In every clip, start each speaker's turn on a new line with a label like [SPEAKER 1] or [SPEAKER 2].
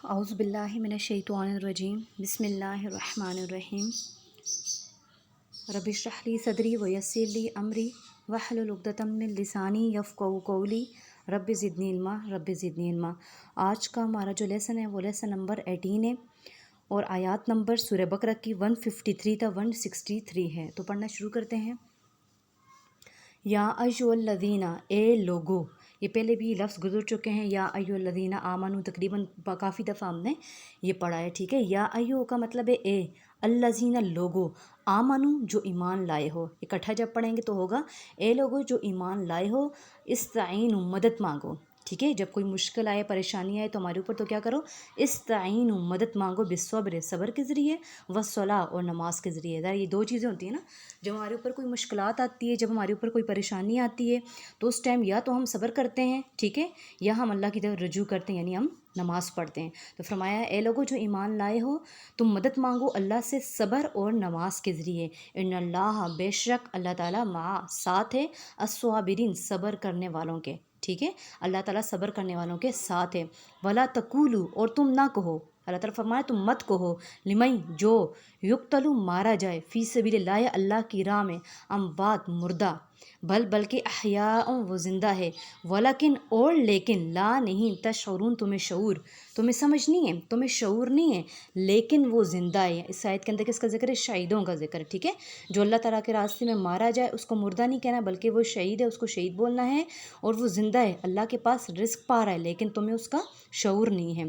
[SPEAKER 1] اعوذ باللہ من الشیطان الرجیم بسم اللہ الرحمن الرحیم رب اشرح لی صدری ویسر لی امری واحلل عقدۃ من لسانی یفقہوا قولی رب زدنی علما۔ آج کا ہمارا جو لیسن ہے وہ لیسن نمبر 18 ہے اور آیات نمبر سورہ بقرہ کی 153 تا 163 ہے۔ تو پڑھنا شروع کرتے ہیں۔ یا ایھا الذین، اے لوگو، یہ پہلے بھی لفظ گزر چکے ہیں، یا ایھا الذین آمنو، تقریباً کافی دفعہ ہم نے یہ پڑھا ہے، ٹھیک ہے۔ یا ایھا کا مطلب ہے اے، الذین لوگو، آمنو جو ایمان لائے ہو، اکٹھا جب پڑھیں گے تو ہوگا اے لوگو جو ایمان لائے ہو، استعینوا مدد مانگو، ٹھیک ہے۔ جب کوئی مشکل آئے، پریشانی آئے تو ہمارے اوپر تو کیا کرو، استعینوا مدد مانگو، بالصبر، صبر کے ذریعے، والصلاۃ اور نماز کے ذریعے۔ ذرا یہ دو چیزیں ہوتی ہیں نا، جب ہمارے اوپر کوئی مشکلات آتی ہے، جب ہمارے اوپر کوئی پریشانی آتی ہے تو اس ٹائم یا تو ہم صبر کرتے ہیں، ٹھیک ہے، یا ہم اللہ کی طرف رجوع کرتے ہیں، یعنی ہم نماز پڑھتے ہیں۔ تو فرمایا اے لوگو جو ایمان لائے ہو، تم مدد مانگو اللہ سے صبر اور نماز کے ذریعے۔ ان اللہ، بے شک اللہ تعالیٰ، مع ساتھ ہے، الصابرین صبر کرنے والوں کے، ٹھیک ہے، اللہ تعالیٰ صبر کرنے والوں کے ساتھ ہے۔ ولا تقولوا، اور تم نہ کہو، اللہ تعالیٰ فرمایا تم مت کہو، لمن جو یقتل مارا جائے، فی سبیل اللہ اللہ کی راہ میں، اموات مردہ، بلکہ احیاء وہ زندہ ہے، ولیکن اور لیکن، لا نہیں، تشعرون تمہیں سمجھ نہیں ہے، تمہیں شعور نہیں ہے، لیکن وہ زندہ ہے۔ اس آیت کے اندر کس کا ذکر ہے؟ شہیدوں کا ذکر ہے، ٹھیک ہے۔ جو اللہ تعالیٰ کے راستے میں مارا جائے اس کو مردہ نہیں کہنا، بلکہ وہ شہید ہے، اس کو شہید بولنا ہے، اور وہ زندہ ہے، اللہ کے پاس رزق پا رہا ہے، لیکن تمہیں اس کا شعور نہیں ہے۔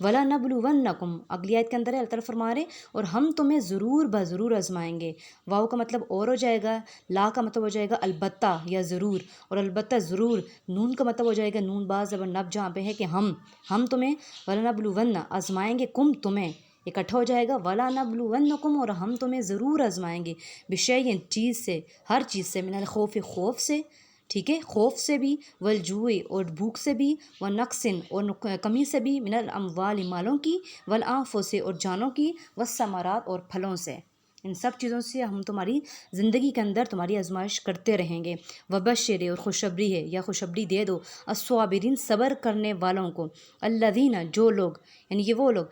[SPEAKER 1] وَلَنَبْلُوَنَّكُمْ، اگلی آیت کے اندر ہے اللہ تعالیٰ فرما رہے اور ہم تمہیں ضرور بضرور آزمائیں گے۔ واو کا مطلب اور ہو جائے گا، لا کا مطلب ہو جائے گا البتہ یا ضرور، اور البتہ ضرور، نون کا مطلب ہو جائے گا نون باز زبر نب، جہاں پہ ہے کہ ہم تمہیں، وَلَنَبْلُوَنَّ آزمائیں گے، تمہیں اکٹھا ہو جائے گا، وَلَنَبْلُوَنَّكُمْ اور ہم تمہیں ضرور آزمائیں گے، بِشَیْءٍ چیز سے، ہر چیز سے، من الخوف خوف سے، ٹھیک ہے، خوف سے بھی، والجوع اور بھوک سے بھی، ونقص اور کمی سے بھی، من الاموال مالوں کی، والانفس اور جانوں کی، والثمرات اور پھلوں سے، ان سب چیزوں سے ہم تمہاری زندگی کے اندر تمہاری آزمائش کرتے رہیں گے۔ وبشر اور خوشخبری ہے یا خوشخبری دے دو، الصابرین صبر کرنے والوں کو، الذین جو لوگ، یعنی یہ وہ لوگ،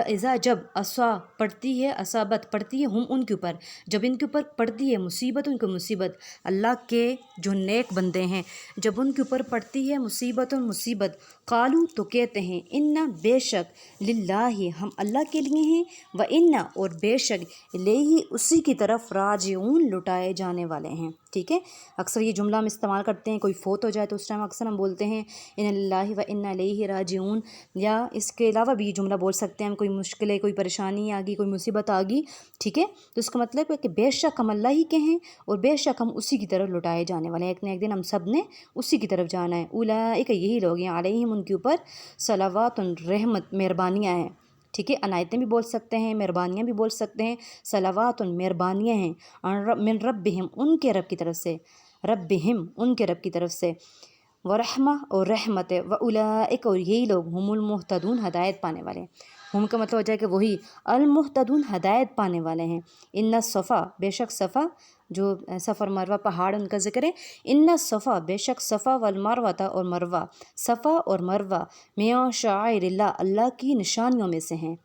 [SPEAKER 1] اذا جب پڑتی ہے، اصابت پڑتی ہے، ہم ان کے اوپر، جب ان کے اوپر پڑتی ہے مصیبت، ان کو مصیبت، اللہ کے جو نیک بندے ہیں، جب ان کے اوپر پڑتی ہے مصیبت، قالو تو کہتے ہیں، انا بے شک، للہ ہم اللہ کے لیے ہیں، و انا اور بے شک، الیہ اسی کی طرف، راجعون لٹائے جانے والے ہیں، ٹھیک ہے۔ اکثر یہ جملہ ہم استعمال کرتے ہیں، کوئی فوت ہو جائے تو اس ٹائم اکثر ہم بولتے ہیں ان اللہ و انا الیہ راجعون، یا اس کے علاوہ بھی یہ جملہ بول سکتے ہیں ہم، کوئی مشکل ہے، کوئی پریشانی آ گئی، کوئی مصیبت آ گئی، ٹھیک ہے، تو اس کا مطلب ہے کہ بے شک ہم اللہ ہی کے ہیں اور بے شک ہم اسی کی طرف لٹائے جانے والے ہیں، ایک نہ ایک دن ہم سب نے اسی کی طرف جانا ہے۔ اولئک یہی لوگ ہیں، علیہم ان کے اوپر، صلوات رحمت مہربانیاں ہیں، ٹھیک ہے، عنایتیں بھی بول سکتے ہیں، مہربانیاں بھی بول سکتے ہیں، صلوات مہربانیاں ہیں، من ربہم ان کے رب کی طرف سے، ربہم ان کے رب کی طرف سے، ورحمہ اور رحمت ہے، واولئک اور یہی لوگ، ہم المہتدون ہدایت پانے والے ہیں۔ ہم کا مطلب ہو جائے کہ وہی المہتدون ہدایت پانے والے ہیں۔ ان الصفا بے شک صفا، جو صفا اور مروہ پہاڑ ان کا ذکر ہے، ان الصفا بے شک صفا، والمروہ اور مروہ، صفا اور مروہ، من شعائر اللہ اللہ کی نشانیوں میں سے ہیں۔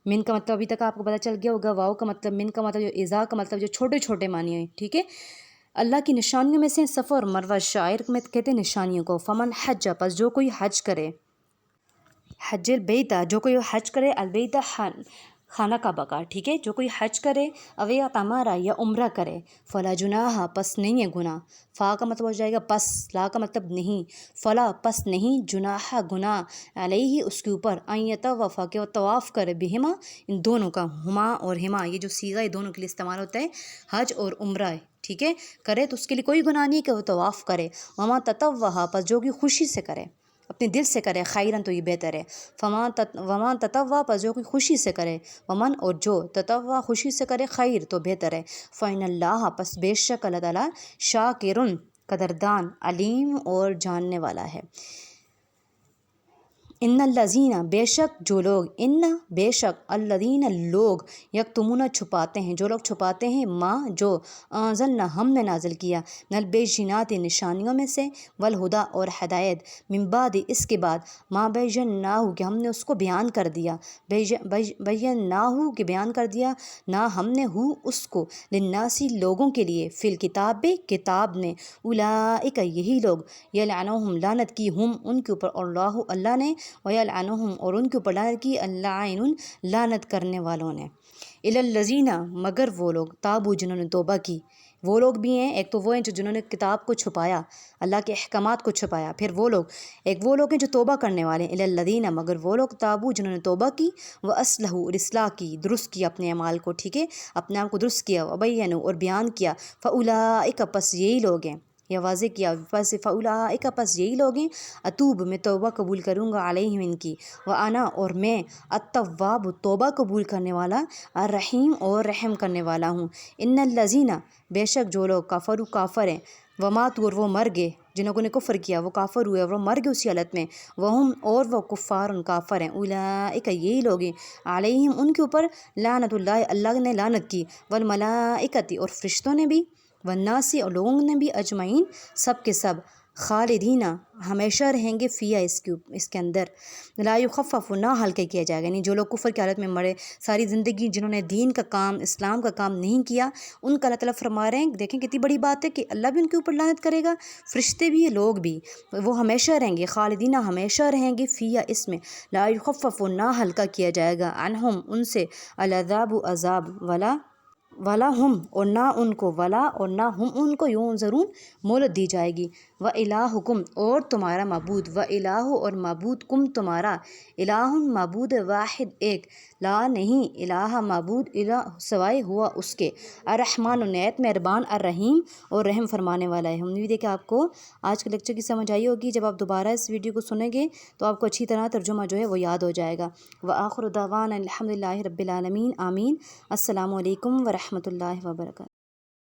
[SPEAKER 1] من کا مطلب ابھی تک آپ کو پتہ چل گیا ہوگا، واؤ کا مطلب، من کا مطلب، جو اذا کا مطلب جو چھوٹے چھوٹے معنی ہیں، ٹھیک ہے، اللہ کی نشانیوں میں سے صفا اور مروہ، شاعر میں کہتے ہیں نشانیوں کو۔ فمن حج پس جو کوئی حج کرے، حج البیتہ جو کوئی حج کرے، البیتہ خانہ کعبہ کا، ٹھیک ہے، جو کوئی حج کرے، اوی اعتمرہ یا عمرہ کرے، فلا جناح پس نہیں ہے گناہ، فا کا مطلب ہو جائے گا پس، لا کا مطلب نہیں، فلا پس نہیں، جناح گناہ، علیہ اس کے اوپر، ان یطوف کہ وہ طواف کرے، بہما ان دونوں کا، ہما اور ہما یہ جو صیغہ ہے دونوں کے لیے استعمال ہوتا ہے، حج اور عمرہ، ٹھیک ہے، کرے تو اس کے لیے کوئی گناہ نہیں کہ وہ طواف کرے، وما تطوع پس جو کہ خوشی سے کرے، اپنے دل سے کرے، خیرن تو یہ بہتر ہے، ومان تطوع پس جو کوئی خوشی سے کرے، ومن اور جو تطوع خوشی سے کرے، خیر تو بہتر ہے، فإن اللہ پس بے شک اللہ تعالیٰ، شاکرن قدردان، علیم اور جاننے والا ہے۔ ان الذین بے شک جو لوگ، ان بے شک الذین لوگ، یکتمون چھپاتے ہیں، جو لوگ چھپاتے ہیں ماں جو انزلنا ہم نے نازل کیا، من البینات نشانیوں میں سے، والہدا اور ہدایت، من بعد اس کے بعد، ما بیناہ کہ ہم نے اس کو بیان کر دیا، بیناہ کہ بیان کر دیا، نہ ہم نے ہو اس کو، للناسی لوگوں کے لیے، فی الکتاب کتاب میں، اولئک یہی لوگ، یلعنہم لعنت کی، ہم ان کے اوپر، اللہ اللہ نے، ویلعنہم اور ان کے اوپر لعنت کی، اللاعنون لعنت کرنے والوں نے، الی الذین مگر وہ لوگ، تابو جنہوں نے توبہ کی، وہ لوگ بھی ہیں، ایک تو وہ ہیں جنہوں نے کتاب کو چھپایا، اللہ کے احکامات کو چھپایا، پھر وہ لوگ، ایک وہ لوگ ہیں جو توبہ کرنے والے ہیں، الی الذین مگر وہ لوگ، تابو جنہوں نے توبہ کی، واصلحوا اور اصلاح کی، درست کیا اپنے اعمال کو، ٹھیک ہے، اپنے آپ کو درست کیا، وبینوا اور بیان کیا، فاولئک پس یہی لوگ ہیں، یا واضح کیا، پس فاولئک پس یہی لوگ ہیں، اتوب میں توبہ قبول کروں گا، علیہم ان کی، وانا اور میں، التواب توبہ قبول کرنے والا، الرحیم اور رحم کرنے والا ہوں، ان الذین بے شک جو لوگ، کفروا کافر ہیں، وماتوا اور وہ مر گئے، جنہوں نے کفر کیا وہ کافر ہوئے اور وہ مر گئے اسی حالت میں، وہم اور وہ کفار کافر ہیں، اولئک یہی لوگ ہیں، علیہم ان کے اوپر، لعنت اللہ اللہ نے لعنت کی، والملائکۃ اور فرشتوں نے بھی، والناس اور لوگوں نے بھی، اجمعین سب کے سب، خالدین ہمیشہ رہیں گے، فیہا اس کے اندر، لا یخفف نہ ہلکے کیا جائے گا، یعنی جو لوگ کفر کی حالت میں مرے، ساری زندگی جنہوں نے دین کا کام، اسلام کا کام نہیں کیا، ان کا اللہ تعالیٰ فرما رہے ہیں، دیکھیں کتنی بڑی بات ہے کہ اللہ بھی ان کے اوپر لعنت کرے گا، فرشتے بھی، لوگ بھی، وہ ہمیشہ رہیں گے، خالدین ہمیشہ رہیں گے، فیہا اس میں، لا یخفف نہ ہلکا کیا جائے گا، عنہم ان سے، العذاب عذاب، ولا ہم اور نہ ان کو، ولا اور نہ ہم ان کو، ینظرون مہلت دی جائے گی، و الہکم اور تمہارا معبود، و الہ اور معبود، کم تمہارا، الہ معبود واحد ایک، لا نہیں الہ معبود الہ سوائے ہوا اس کے، الرحمن نہایت مہربان، الرحیم اور رحم فرمانے والا ہے۔ امید ہے کہ آپ کو آج کے لیکچر کی سمجھ آئی ہوگی، جب آپ دوبارہ اس ویڈیو کو سنیں گے تو آپ کو اچھی طرح ترجمہ جو ہے وہ یاد ہو جائے گا۔ وآخر دعوانا الحمد للہ رب العالمین، آمین۔ السلام علیکم ورحمۃ اللہ وبرکاتہ۔